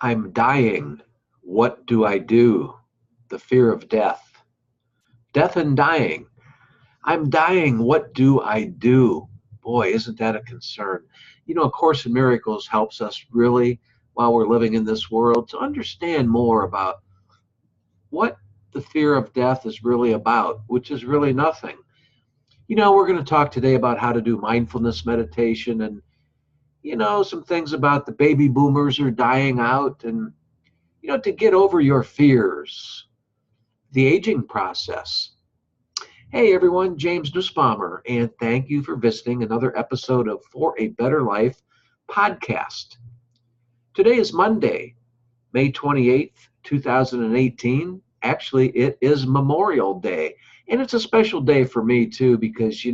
I'm dying. What do I do? The fear of death. Death and dying. I'm dying. What do I do? Boy, isn't that a concern? A Course in Miracles helps us really, while we're living in this world, to understand more about what the fear of death is really about, which is really nothing. We're going to talk today about how to do mindfulness meditation and, some things about the baby boomers are dying out and, to get over your fears, the aging process. Hey everyone, James Nussbaumer, and thank you for visiting another episode of For a Better Life podcast. Today is Monday, May 28th, 2018. Actually, it is Memorial Day, and it's a special day for me too because,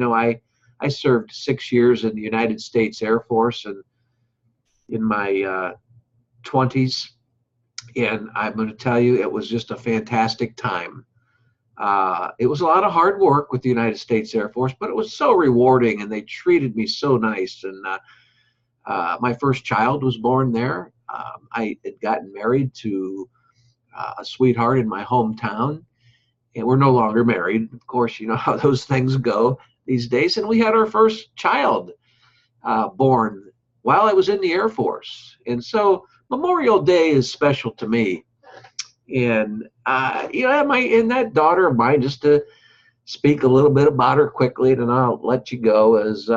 I served 6 years in the United States Air Force and in my 20s, and I'm going to tell you, it was just a fantastic time. It was a lot of hard work with the United States Air Force, but it was so rewarding, and they treated me so nice. And my first child was born there. I had gotten married to a sweetheart in my hometown, and we're no longer married. Of course, you know how those things go these days. And we had our first child born while I was in the Air Force. And so Memorial Day is special to me. And, and that daughter of mine, just to speak a little bit about her quickly, and then I'll let you go, is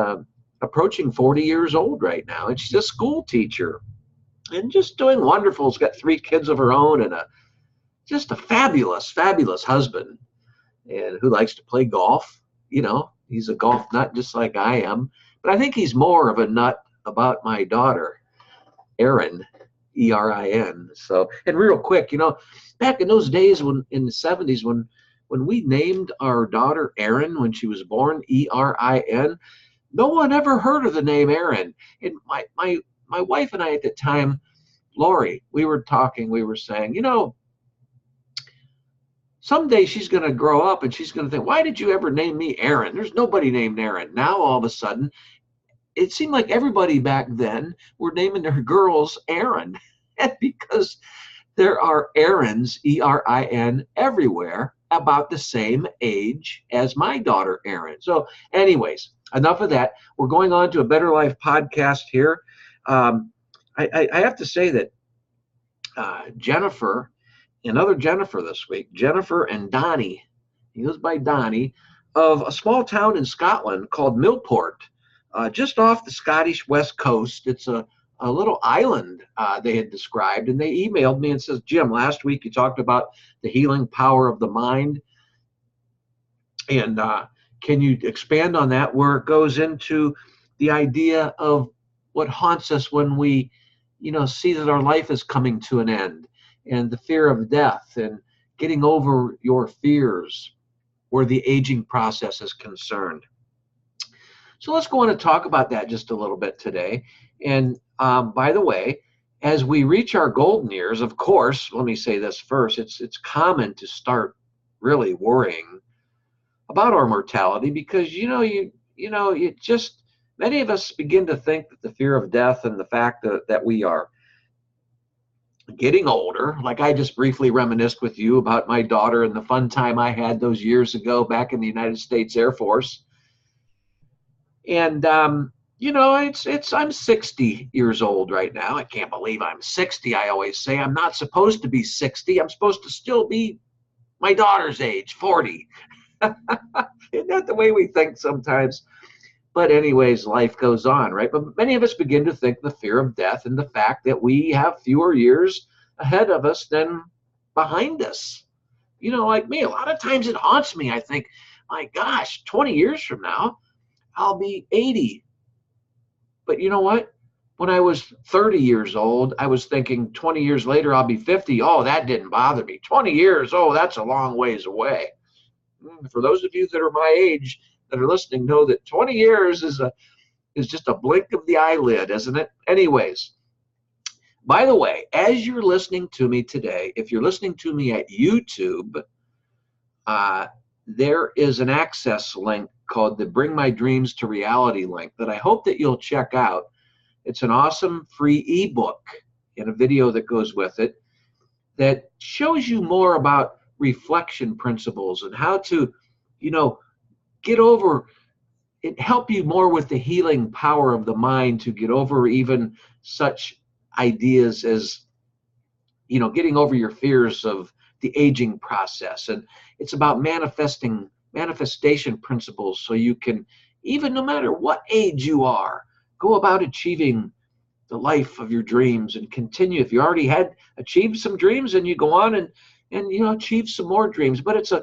approaching 40 years old right now. And she's a school teacher and just doing wonderful. She's got 3 kids of her own and just a fabulous, fabulous husband, and who likes to play golf. He's a golf nut just like I am. But I think he's more of a nut about my daughter, Erin. Erin. So, and real quick, back in those days when in the 70s, when we named our daughter Erin when she was born, Erin, no one ever heard of the name Erin. And my wife and I at the time, Lori, we were saying, someday she's going to grow up and she's going to think, why did you ever name me Erin? There's nobody named Erin. Now all of a sudden, it seemed like everybody back then were naming their girls Erin, because there are Erins, Erin, everywhere about the same age as my daughter Erin. So anyways, enough of that. We're going on to a Better Life podcast here. I have to say that Jennifer, another Jennifer this week, Jennifer and Donnie, he goes by Donnie, of a small town in Scotland called Millport. Just off the Scottish west coast. It's a little island they had described, and they emailed me and says, Jim, last week you talked about the healing power of the mind, and can you expand on that, where it goes into the idea of what haunts us when we see that our life is coming to an end, and the fear of death, and getting over your fears where the aging process is concerned. So let's go on and talk about that just a little bit today. And by the way, as we reach our golden years, of course, let me say this first, it's common to start really worrying about our mortality because, many of us begin to think that the fear of death and the fact that we are getting older, like I just briefly reminisced with you about my daughter and the fun time I had those years ago back in the United States Air Force. And, I'm 60 years old right now. I can't believe I'm 60. I always say I'm not supposed to be 60. I'm supposed to still be my daughter's age, 40. Isn't that the way we think sometimes? But anyways, life goes on, right? But many of us begin to think the fear of death and the fact that we have fewer years ahead of us than behind us. Like me, a lot of times it haunts me. I think, my gosh, 20 years from now, I'll be 80. But you know what? When I was 30 years old, I was thinking 20 years later, I'll be 50. Oh, that didn't bother me. 20 years, oh, that's a long ways away. For those of you that are my age that are listening, know that 20 years is just a blink of the eyelid, isn't it? Anyways, by the way, as you're listening to me today, if you're listening to me at YouTube, there is an access link called the Bring My Dreams to Reality link that I hope that you'll check out. It's an awesome free ebook, and a video that goes with it that shows you more about reflection principles and how to, get over it, help you more with the healing power of the mind to get over even such ideas as, getting over your fears of the aging process. And it's about manifestation principles so you can, even no matter what age you are, go about achieving the life of your dreams and continue. If you already had achieved some dreams, and you go on and achieve some more dreams. But it's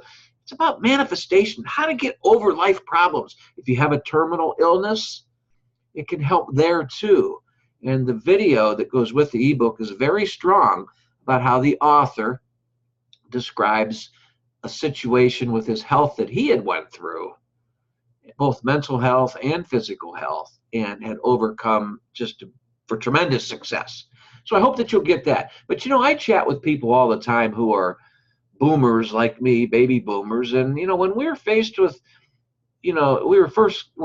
about manifestation, how to get over life problems. If you have a terminal illness, it can help there too. And the video that goes with the ebook is very strong about how the author describes a situation with his health that he had went through, both mental health and physical health, and had overcome for tremendous success. So I hope that you'll get that. But I chat with people all the time who are boomers like me, baby boomers, and when we're faced with, when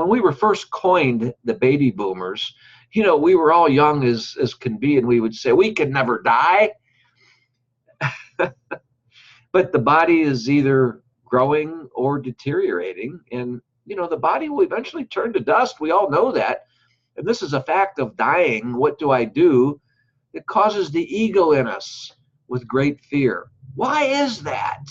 we were first coined the baby boomers, we were all young as can be, and we would say we could never die. But the body is either growing or deteriorating, and the body will eventually turn to dust. We all know that. And this is a fact of dying. What do I do? It causes the ego in us with great fear. Why is that?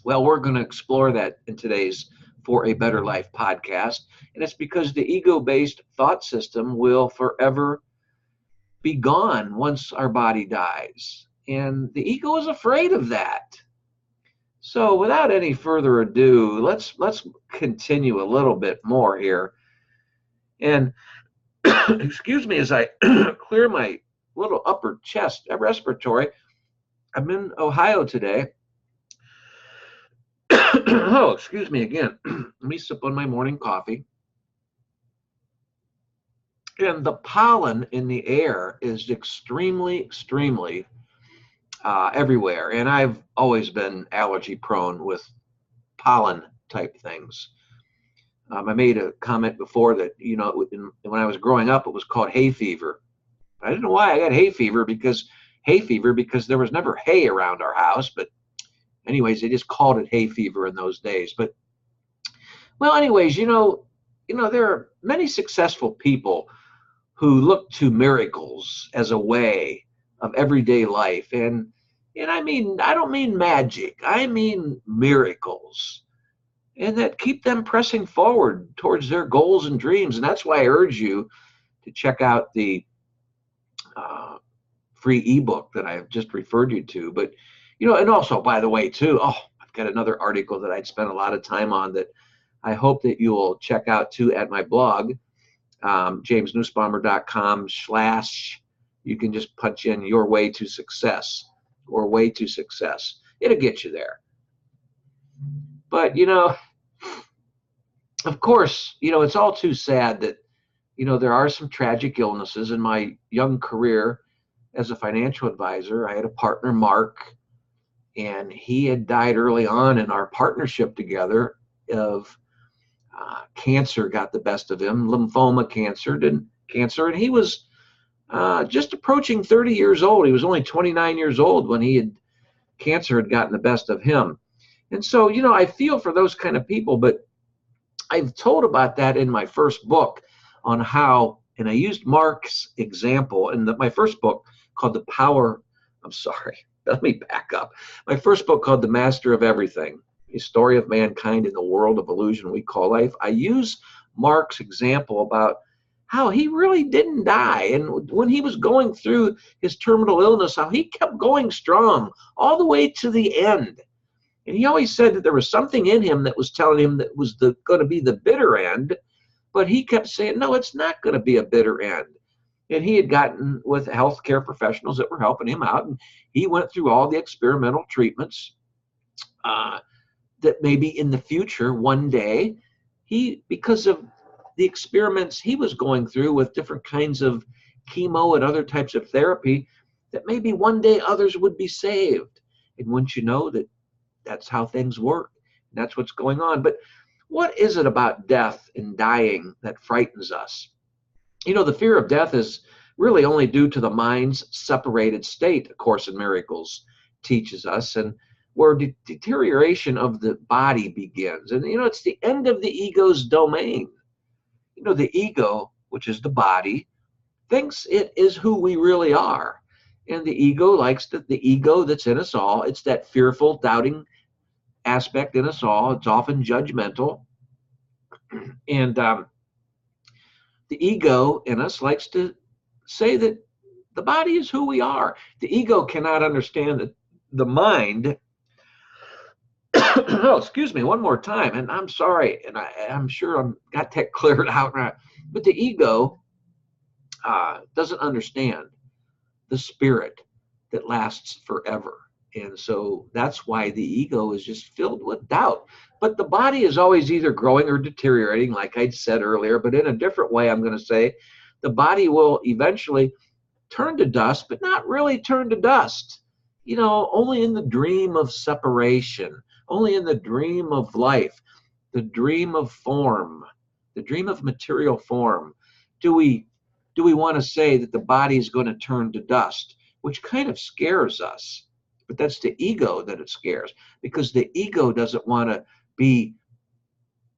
Well, we're going to explore that in today's For a Better Life podcast. And it's because the ego-based thought system will forever be gone once our body dies. And the ego is afraid of that. So without any further ado, let's continue a little bit more here. And excuse me as I clear my little upper chest respiratory. I'm in Ohio today. Oh, excuse me again. Let me sip on my morning coffee. And the pollen in the air is extremely everywhere. And I've always been allergy prone with pollen type things. I made a comment before that, when I was growing up, it was called hay fever. I didn't know why I got hay fever because there was never hay around our house. But anyways, they just called it hay fever in those days. But well, anyways, there are many successful people who look to miracles as a way of everyday life. And I don't mean magic. I mean miracles. And that keep them pressing forward towards their goals and dreams. And that's why I urge you to check out the free ebook that I've just referred you to. But, and also, by the way, too, I've got another article that I'd spent a lot of time on that I hope that you'll check out too at my blog, jamesnussbaumer.com/ you can just punch in Your Way to Success or Way to Success. It'll get you there. But, of course, it's all too sad that, there are some tragic illnesses. In my young career as a financial advisor, I had a partner, Mark, and he had died early on in our partnership together of cancer got the best of him, lymphoma cancer, and he was just approaching 30 years old. He was only 29 years old when cancer had gotten the best of him. And so, I feel for those kind of people, but I've told about that in my first book on how, and I used Mark's example in my first book called let me back up. My first book called The Master of Everything, A Story of Mankind in the World of Illusion We Call Life. I use Mark's example about how he really didn't die. And when he was going through his terminal illness, how he kept going strong all the way to the end. And he always said that there was something in him that was telling him that was going to be the bitter end, but he kept saying, no, it's not going to be a bitter end. And he had gotten with healthcare professionals that were helping him out, and he went through all the experimental treatments that maybe in the future, one day, because of the experiments he was going through with different kinds of chemo and other types of therapy, that maybe one day others would be saved. And wouldn't you know that that's how things work? And that's what's going on. But what is it about death and dying that frightens us? The fear of death is really only due to the mind's separated state, A Course in Miracles teaches us, and where deterioration of the body begins. And, it's the end of the ego's domain. The ego, which is the body, thinks it is who we really are. And the ego likes the ego that's in us all. It's that fearful, doubting aspect in us all. It's often judgmental. And the ego in us likes to say that the body is who we are. The ego cannot understand that the mind, oh, excuse me, one more time, and I'm sorry, and I'm sure I've got that cleared out now, but the ego doesn't understand the spirit that lasts forever. And so that's why the ego is just filled with doubt. But the body is always either growing or deteriorating, like I said earlier, but in a different way, I'm going to say the body will eventually turn to dust, but not really turn to dust. Only in the dream of separation, only in the dream of life, the dream of form, the dream of material form, do we want to say that the body is going to turn to dust, which kind of scares us. But that's the ego that it scares, because the ego doesn't want to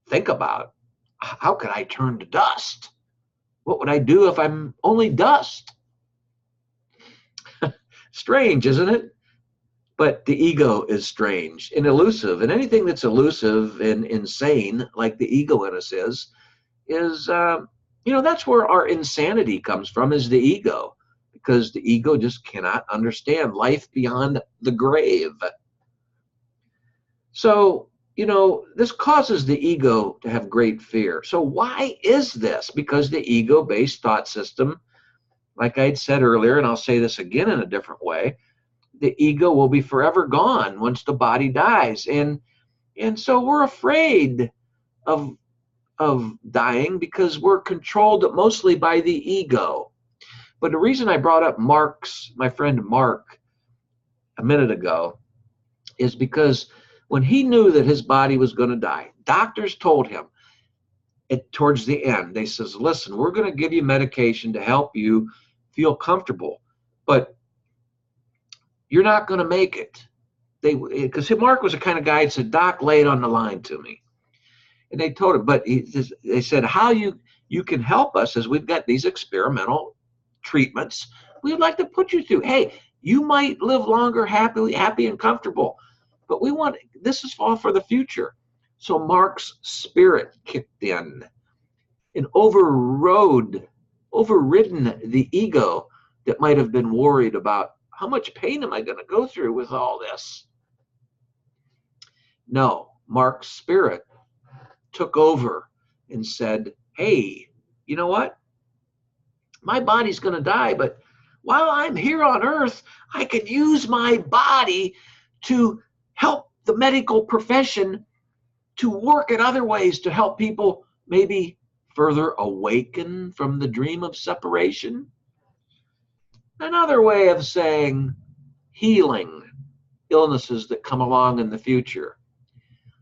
think about, how could I turn to dust? What would I do if I'm only dust? Strange, isn't it? But the ego is strange and elusive. And anything that's elusive and insane, like the ego in us is that's where our insanity comes from, is the ego. Because the ego just cannot understand life beyond the grave. So, this causes the ego to have great fear. So why is this? Because the ego-based thought system, like I'd said earlier, and I'll say this again in a different way, the ego will be forever gone once the body dies. And so we're afraid of dying because we're controlled mostly by the ego. But the reason I brought up my friend Mark, a minute ago, is because when he knew that his body was going to die, doctors told him towards the end, they says, listen, we're going to give you medication to help you feel comfortable, but you're not going to make it. Because Mark was the kind of guy that said, Doc, lay it on the line to me. And they told him, but they said, how you can help us is we've got these experimental treatments we would like to put you through. Hey, you might live longer, happy and comfortable, but this is all for the future. So Mark's spirit kicked in and overridden the ego that might have been worried about, how much pain am I going to go through with all this? No, Mark's spirit took over and said, hey, you know what? My body's going to die, but while I'm here on earth, I could use my body to help the medical profession to work in other ways to help people maybe further awaken from the dream of separation. Another way of saying healing illnesses that come along in the future.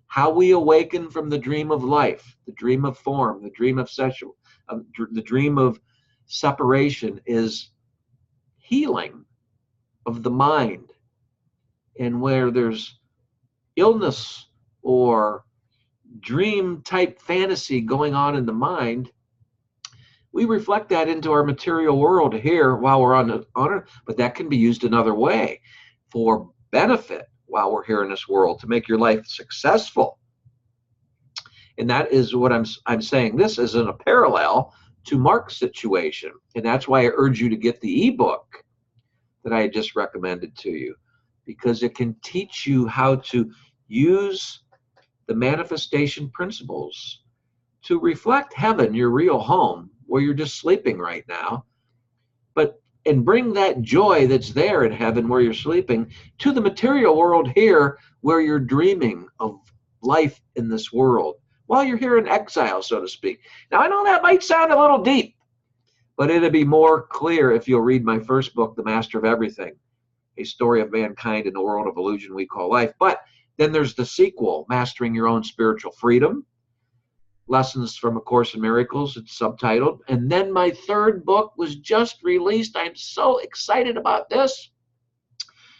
How we awaken from the dream of life, the dream of form, the dream of the dream of separation is healing of the mind. And where there's illness or dream type fantasy going on in the mind, we reflect that into our material world here while we're on earth, but that can be used another way for benefit while we're here in this world to make your life successful. And that is what I'm saying. This isn't a parallel to Mark's situation. And that's why I urge you to get the ebook that I just recommended to you, because it can teach you how to use the manifestation principles to reflect heaven, your real home, where you're just sleeping right now, and bring that joy that's there in heaven where you're sleeping to the material world here where you're dreaming of life in this world while you're here in exile, so to speak. Now, I know that might sound a little deep, but it'll be more clear if you'll read my first book, The Master of Everything, A Story of Mankind in the World of Illusion We Call Life. But then there's the sequel, Mastering Your Own Spiritual Freedom. Lessons from A Course in Miracles, it's subtitled. And then my third book was just released. I'm so excited about this.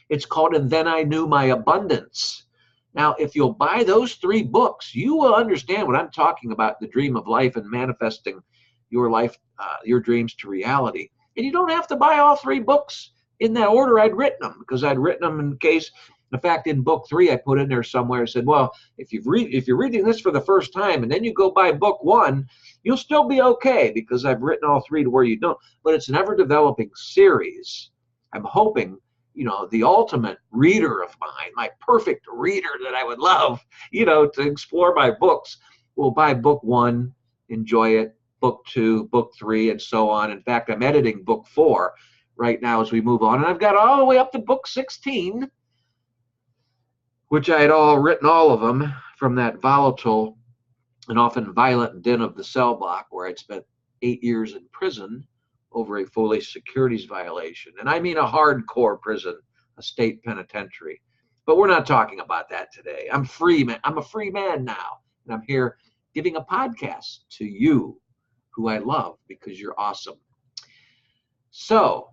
It's called And Then I Knew My Abundance. Now, if you'll buy those 3 books, you will understand what I'm talking about, the dream of life and manifesting your life, your dreams to reality. And you don't have to buy all 3 books in that order I'd written them, because I'd written them in case, in fact, in book 3, I put in there somewhere, I said, well, if you're reading this for the first time and then you go buy book 1, you'll still be okay, because I've written all 3 to where you don't. But it's an ever-developing series. I'm hoping, the ultimate reader of mine, my perfect reader that I would love, to explore my books, will buy book 1, enjoy it, book 2, book 3, and so on. In fact, I'm editing book 4 right now as we move on, and I've got all the way up to book 16, which I had written all of them from that volatile and often violent den of the cell block where I'd spent 8 years in prison over a foolish securities violation. And I mean a hardcore prison, a state penitentiary. But we're not talking about that today. I'm free, man. I'm a free man now. And I'm here giving a podcast to you, who I love, because you're awesome. So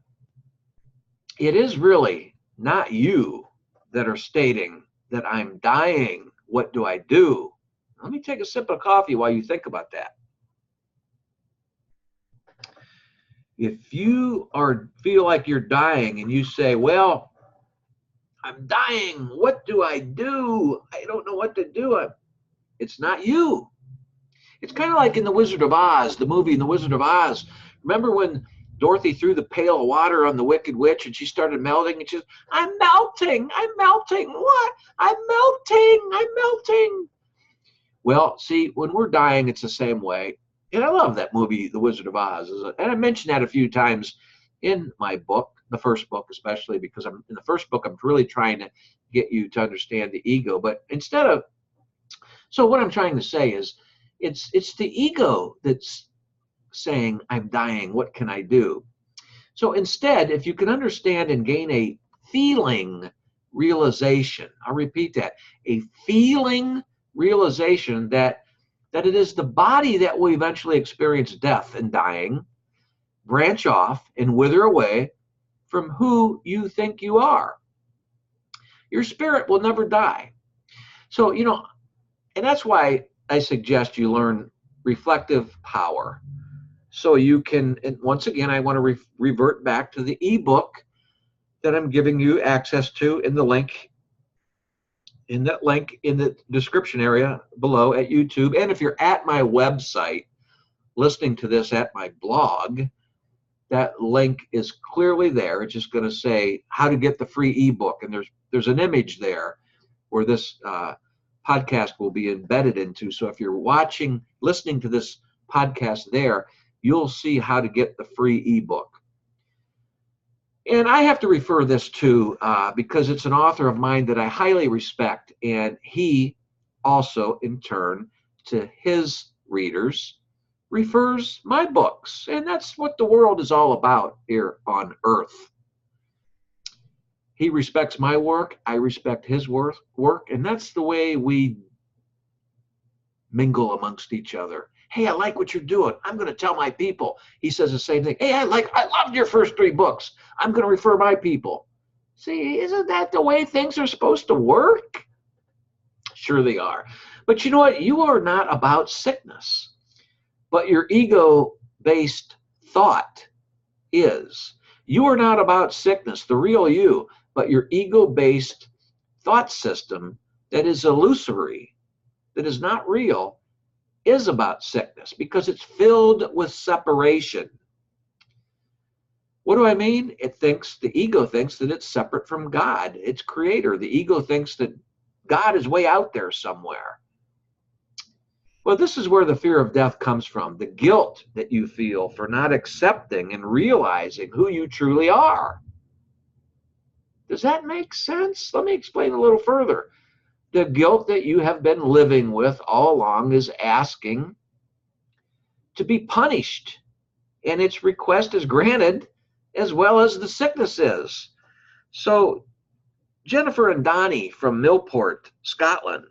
it is really not you that are stating that I'm dying. What do I do? Let me take a sip of coffee while you think about that. If you feel like you're dying and you say, well, I'm dying, what do I do? I don't know what to do. It's not you. It's kind of like in The Wizard of Oz, the movie in The Wizard of Oz. Remember when Dorothy threw the pail of water on the Wicked Witch and she started melting, and she said, I'm melting, I'm melting. What? I'm melting, I'm melting. Well, see, when we're dying, it's the same way. And I love that movie, The Wizard of Oz. And I mentioned that a few times in my book, the first book especially, because in the first book, I'm really trying to get you to understand the ego. But so what I'm trying to say is, it's the ego that's saying, I'm dying, what can I do? So instead, if you can understand and gain a feeling realization, I'll repeat that, a feeling realization that it is the body that will eventually experience death and dying, branch off and wither away from who you think you are. Your spirit will never die. So, and that's why I suggest you learn reflective power. So you can, and once again, I want to revert back to the ebook that I'm giving you access to in the link, in the description area below at YouTube. And if you're at my website, listening to this at my blog, that link is clearly there. It's just going to say how to get the free ebook. And there's an image there where this podcast will be embedded into. So if you're listening to this podcast there, you'll see how to get the free ebook. And I have to refer this to, because it's an author of mine that I highly respect, and he also, in turn, to his readers, refers my books. And that's what the world is all about here on Earth. He respects my work, I respect his work, and that's the way we mingle amongst each other. Hey, I like what you're doing. I'm going to tell my people. He says the same thing. Hey, I loved your first 3 books. I'm going to refer my people. See, isn't that the way things are supposed to work? Sure they are. But you know what? You are not about sickness. But your ego-based thought is. You are not about sickness, the real you, but your ego-based thought system that is illusory, that is not real, is about sickness, because it's filled with separation. What do I mean? The ego thinks that it's separate from God, its creator. The ego thinks that God is way out there somewhere. Well, this is where the fear of death comes from, the guilt that you feel for not accepting and realizing who you truly are. Does that make sense? Let me explain a little further. The guilt that you have been living with all along is asking to be punished, and its request is granted, as well as the sickness is. So Jennifer and Donnie from Millport, Scotland,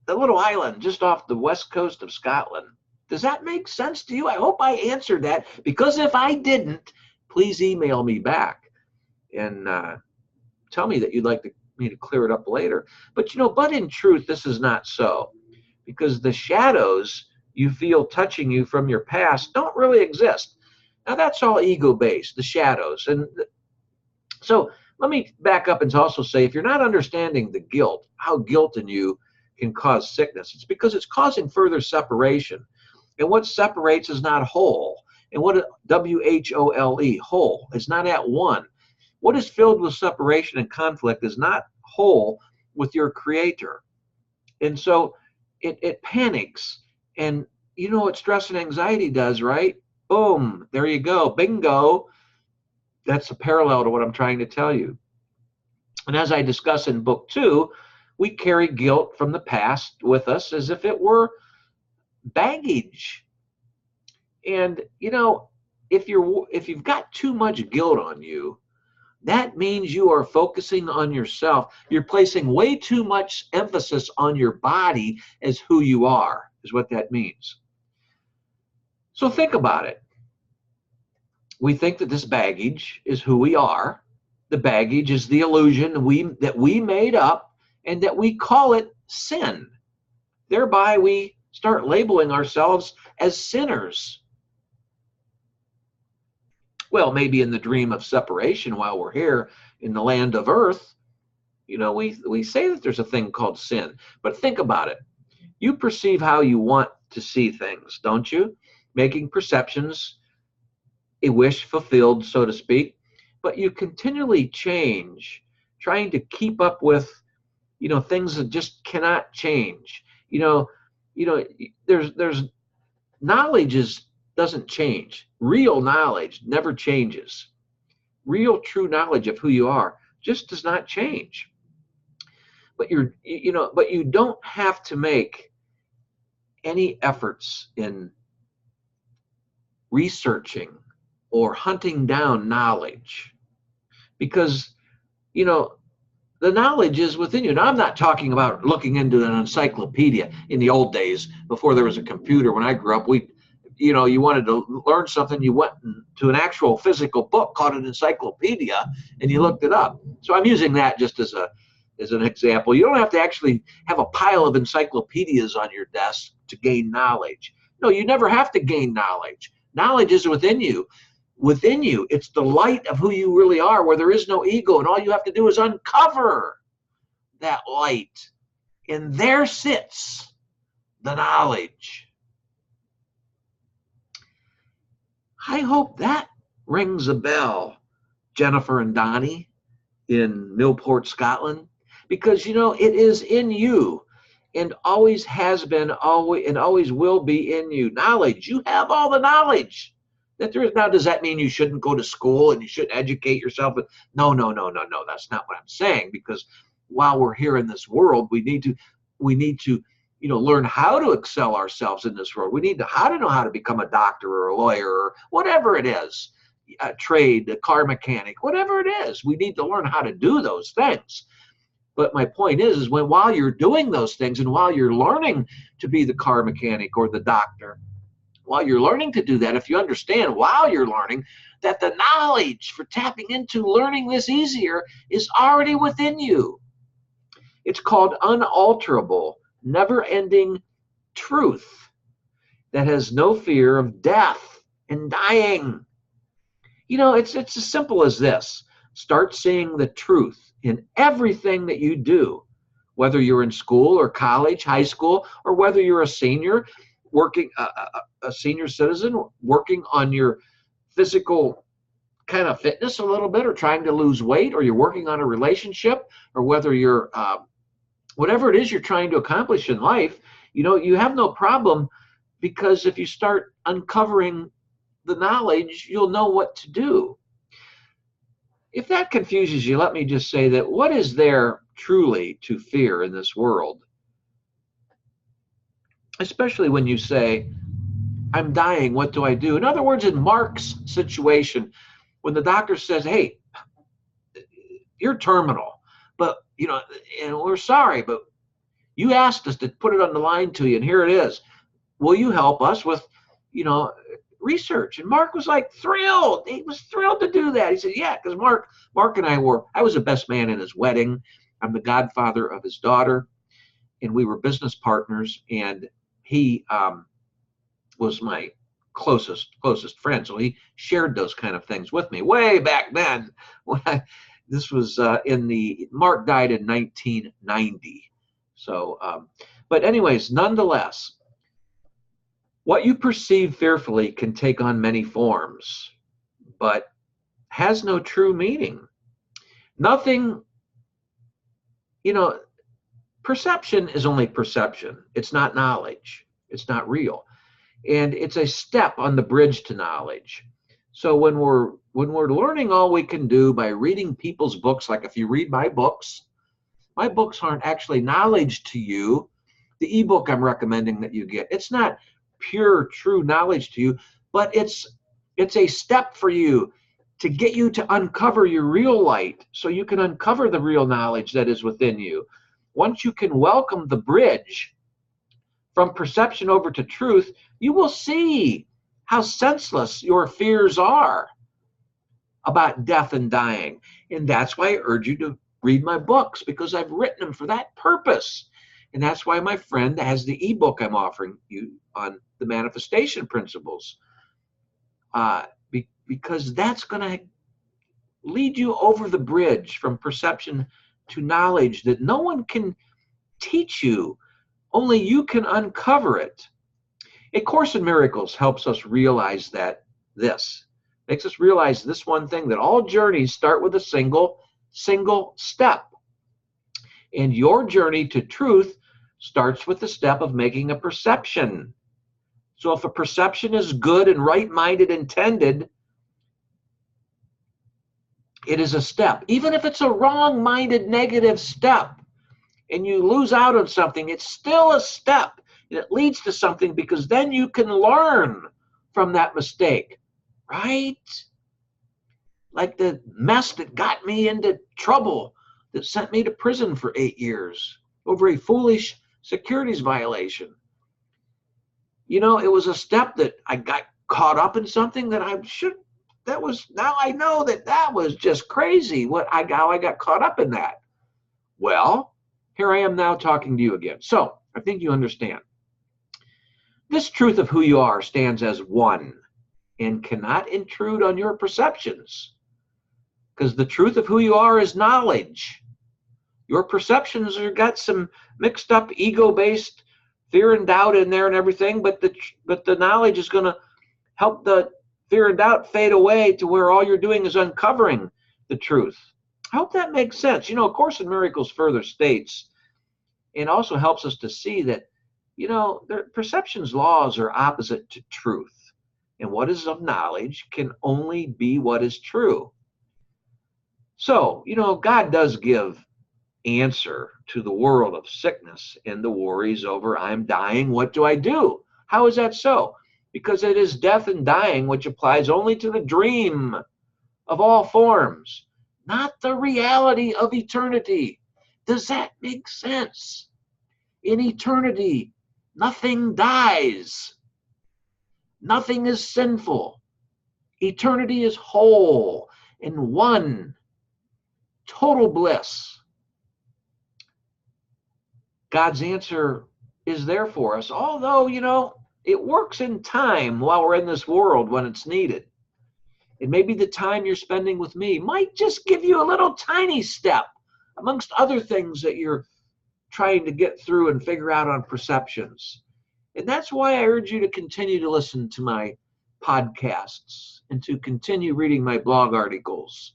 the little island just off the west coast of Scotland. Does that make sense to you? I hope I answered that, because if I didn't, please email me back and tell me that you'd like me to clear it up later. But but in truth, this is not so, because the shadows you feel touching you from your past don't really exist. Now that's all ego-based, the shadows. And so let me back up and also say, if you're not understanding the guilt, how guilt in you can cause sickness, it's because it's causing further separation. And what separates is not whole. And what W-H-O-L-E, whole, is not at one. What is filled with separation and conflict is not whole with your creator. And so it panics. And you know what stress and anxiety does, right? Boom, there you go, bingo. That's a parallel to what I'm trying to tell you. And as I discuss in book 2, we carry guilt from the past with us as if it were baggage. And if you've got too much guilt on you, that means you are focusing on yourself. You're placing way too much emphasis on your body as who you are, is what that means. So think about it. We think that this baggage is who we are. The baggage is the illusion that we made up, and that we call it sin. Thereby, we start labeling ourselves as sinners. Well, maybe in the dream of separation while we're here in the land of earth, we say that there's a thing called sin. But think about it. You perceive how you want to see things, don't you? Making perceptions a wish fulfilled, so to speak. But you continually change, trying to keep up with, things that just cannot change. There's knowledge doesn't change. Real knowledge never changes. Real true knowledge of who you are just does not change. But you don't have to make any efforts in researching or hunting down knowledge, because the knowledge is within you. Now, I'm not talking about looking into an encyclopedia. In the old days, before there was a computer, when I grew up, you wanted to learn something, you went to an actual physical book called an encyclopedia, and you looked it up. So I'm using that just as an example. You don't have to actually have a pile of encyclopedias on your desk to gain knowledge. No, you never have to gain knowledge. Knowledge is within you. Within you, it's the light of who you really are, where there is no ego, and all you have to do is uncover that light, and there sits the knowledge. I hope that rings a bell, Jennifer and Donnie in Millport, Scotland, because it is in you, and always has been, always will be in you. Knowledge, you have all the knowledge that there is. Now, does that mean you shouldn't go to school and you shouldn't educate yourself? No, that's not what I'm saying, because while we're here in this world, we need to learn how to excel ourselves in this world. We need to know how to become a doctor or a lawyer or whatever it is, a trade, a car mechanic, whatever it is. We need to learn how to do those things. But my point is while you're doing those things, and while you're learning to be the car mechanic or the doctor, while you're learning to do that, if you understand while you're learning that the knowledge for tapping into learning this easier is already within you. It's called unalterable, never-ending truth that has no fear of death and dying. It's as simple as this. Start seeing the truth in everything that you do, whether you're in school or college, high school, or whether you're a senior working, a senior citizen working on your physical kind of fitness a little bit, or trying to lose weight, or you're working on a relationship, or whether you're whatever it is you're trying to accomplish in life. You have no problem, because if you start uncovering the knowledge, you'll know what to do. If that confuses you, let me just say that what is there truly to fear in this world? Especially when you say, I'm dying, what do I do? In other words, in Mark's situation, when the doctor says, hey, you're terminal, but, and we're sorry, but You asked us to put it on the line to you, and here it is. Will you help us with, research? And Mark was like thrilled. He was thrilled to do that. He said, yeah, because Mark and I was the best man in his wedding. I'm the godfather of his daughter, and we were business partners, and he was my closest friend. So he shared those kind of things with me way back then. This was Mark died in 1990. So, but anyways, nonetheless, what you perceive fearfully can take on many forms, but has no true meaning. Nothing, perception is only perception. It's not knowledge. It's not real. And it's a step on the bridge to knowledge. So when we're learning all we can do by reading people's books, like if you read my books aren't actually knowledge to you. The ebook I'm recommending that you get, it's not pure, true knowledge to you, but it's a step for you to get you to uncover your real light so you can uncover the real knowledge that is within you. Once you can welcome the bridge from perception over to truth, you will see how senseless your fears are about death and dying. And that's why I urge you to read my books, because I've written them for that purpose. And that's why my friend has the ebook I'm offering you on the manifestation principles, because that's going to lead you over the bridge from perception to knowledge that no one can teach you. Only you can uncover it. A Course in Miracles helps us realize makes us realize this one thing, that all journeys start with a single step. And your journey to truth starts with the step of making a perception. So if a perception is good and right-minded, intended, it is a step. Even if it's a wrong-minded, negative step, and you lose out on something, it's still a step. And it leads to something, because then you can learn from that mistake, right? Like the mess that got me into trouble, that sent me to prison for 8 years over a foolish securities violation. It was a step that I got caught up in something that now I know that was just crazy how I got caught up in that. Well, here I am now talking to you again. So I think you understand. This truth of who you are stands as one and cannot intrude on your perceptions, because the truth of who you are is knowledge. Your perceptions have got some mixed up ego-based fear and doubt in there and everything, but the knowledge is going to help the fear and doubt fade away to where all you're doing is uncovering the truth. I hope that makes sense. A Course in Miracles further states, and also helps us to see that, perception's laws are opposite to truth. And what is of knowledge can only be what is true. So, God does give answer to the world of sickness and the worries over I'm dying, what do I do? How is that so? Because it is death and dying which applies only to the dream of all forms, not the reality of eternity. Does that make sense? In eternity, nothing dies. Nothing is sinful. Eternity is whole and one. Total bliss. God's answer is there for us, although, it works in time while we're in this world when it's needed. And maybe the time you're spending with me might just give you a little tiny step amongst other things that you're trying to get through and figure out on perceptions. And that's why I urge you to continue to listen to my podcasts, and to continue reading my blog articles,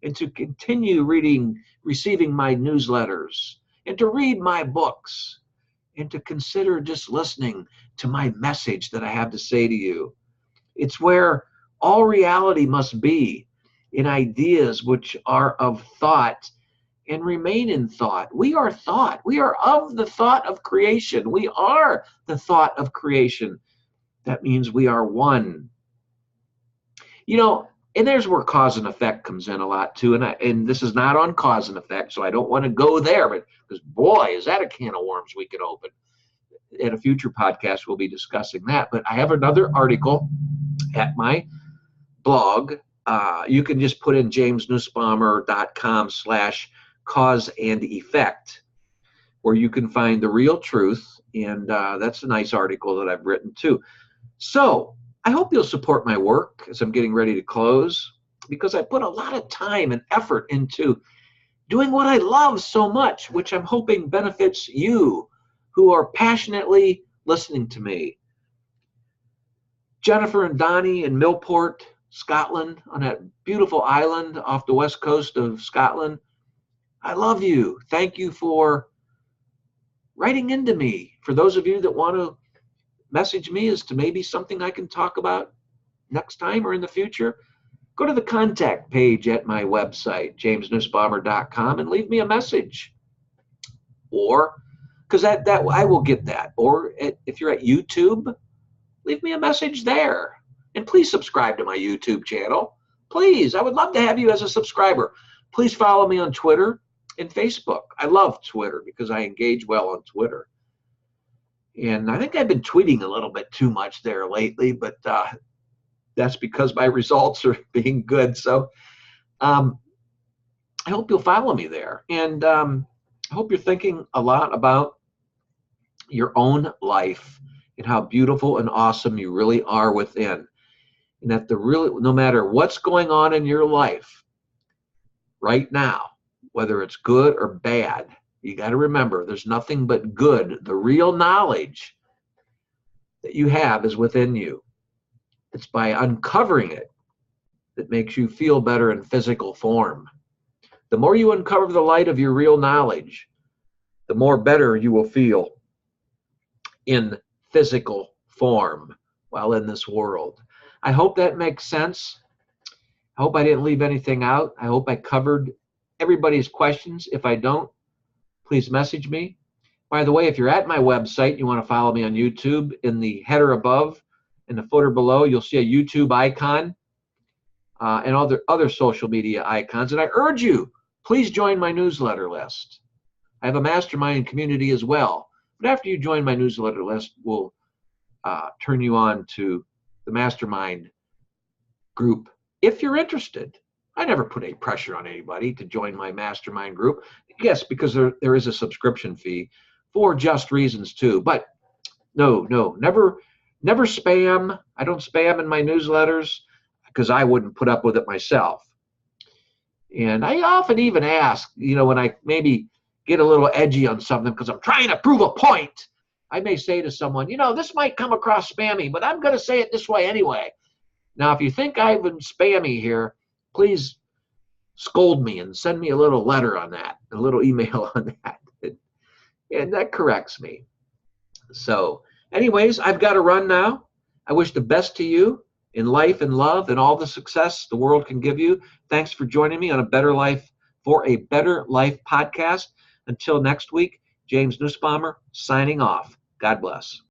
and to continue receiving my newsletters, and to read my books, and to consider just listening to my message that I have to say to you. It's where all reality must be, in ideas which are of thought and remain in thought. We are thought. We are of the thought of creation. We are the thought of creation. That means we are one. And there's where cause and effect comes in a lot too. And this is not on cause and effect, so I don't want to go there. But because boy, is that a can of worms we could open. In a future podcast, we'll be discussing that. But I have another article at my blog. You can just put in jamesnussbaumer.com/cause and effect, where you can find the real truth. And that's a nice article that I've written too. So I hope you'll support my work as I'm getting ready to close, because I put a lot of time and effort into doing what I love so much, which I'm hoping benefits you who are passionately listening to me. Jennifer and Donnie in Millport, Scotland, on that beautiful island off the west coast of Scotland, I love you. Thank you for writing into me. For those of you that want to message me as to maybe something I can talk about next time or in the future, go to the contact page at my website, jamesnussbaumer.com, and leave me a message. Or, because that I will get that. Or if you're at YouTube, leave me a message there. And please subscribe to my YouTube channel. Please, I would love to have you as a subscriber. Please follow me on Twitter and Facebook. I love Twitter because I engage well on Twitter. And I think I've been tweeting a little bit too much there lately, but that's because my results are being good. So I hope you'll follow me there. And I hope you're thinking a lot about your own life and how beautiful and awesome you really are within. And that no matter what's going on in your life right now, whether it's good or bad, you got to remember there's nothing but good. The real knowledge that you have is within you. It's by uncovering it that makes you feel better in physical form. The more you uncover the light of your real knowledge, the more better you will feel in physical form while in this world. I hope that makes sense. I hope I didn't leave anything out. I hope I covered everybody's questions. If I don't, please message me. By the way, if you're at my website, you want to follow me on YouTube, in the header above, in the footer below, you'll see a YouTube icon and other social media icons. And I urge you, please join my newsletter list. I have a mastermind community as well. But after you join my newsletter list, we'll turn you on to the mastermind group if you're interested. I never put any pressure on anybody to join my mastermind group. Yes, because there is a subscription fee for just reasons too. But no, never spam. I don't spam in my newsletters because I wouldn't put up with it myself. And I often even ask, when I maybe get a little edgy on something because I'm trying to prove a point, I may say to someone, this might come across spammy, but I'm going to say it this way anyway. Now, if you think I've been spammy here, please scold me and send me a little letter on that, a little email on that. And that corrects me. So anyways, I've got to run now. I wish the best to you in life and love and all the success the world can give you. Thanks for joining me on For a Better Life podcast. Until next week, James Nussbaumer signing off. God bless.